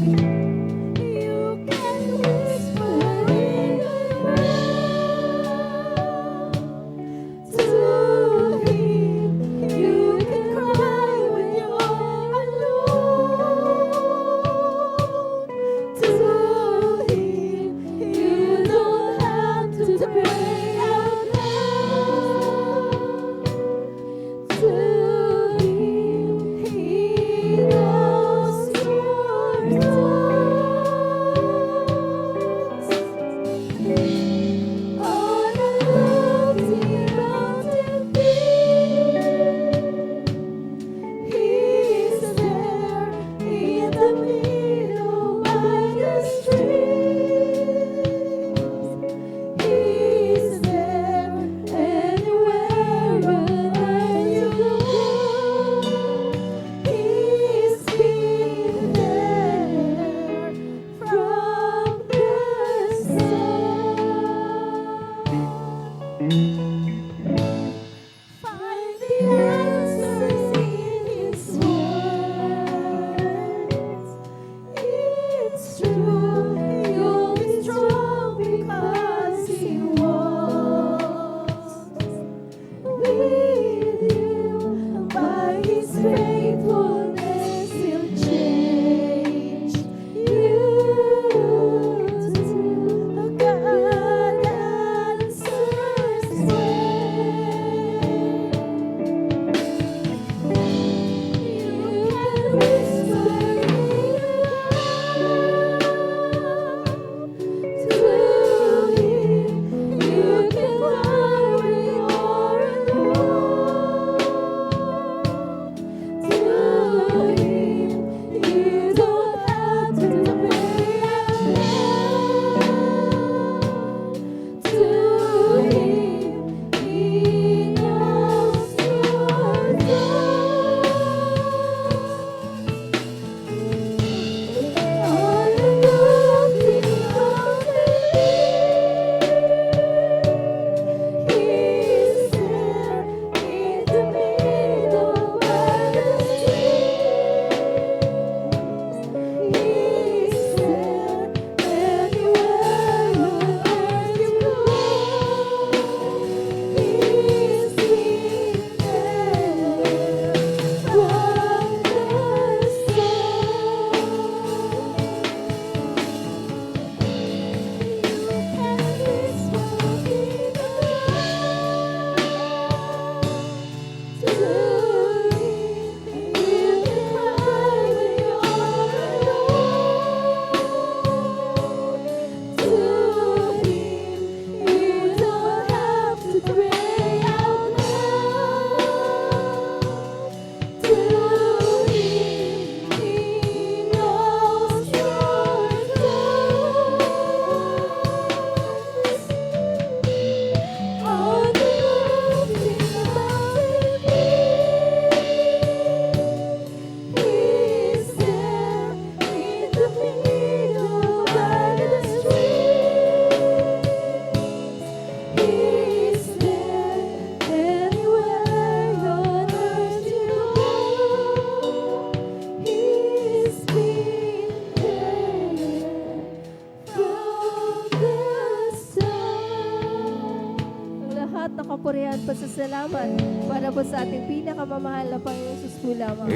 You can whisper in to him. You can cry when you're alone. To him, you don't have to pray out loud. To him, he knows your thoughts. On a lofty mountain peak, he's there in the middle by the streams. He's there anywhere, wherever you go. He's been there from the start. Find the answers in His words. It's true, you'll be strong because He walks with you. By His faithfulness, He'll change you too. A God answers prayer. You can whisper to him. You can cry when you're alone. To him, you don't have to pray out loud. To him, he knows your thoughts. On a lofty mountain peak, he's there in the middle by the streams. He's there anywhere, wherever you go. He's been there from the start. You can whisper in the to him. You can cry when you're alone. To him, you don't have to pray out loud. To him, he knows your thoughts. On the lofty mountain peak, he's there in the middle by the streams. He's there anywhere on earth you go. He's been there from the start. Ang lahat ng kapurihan, pasasalamat para po sa ating pinakamamahal na Panginoon Jesus po lamang.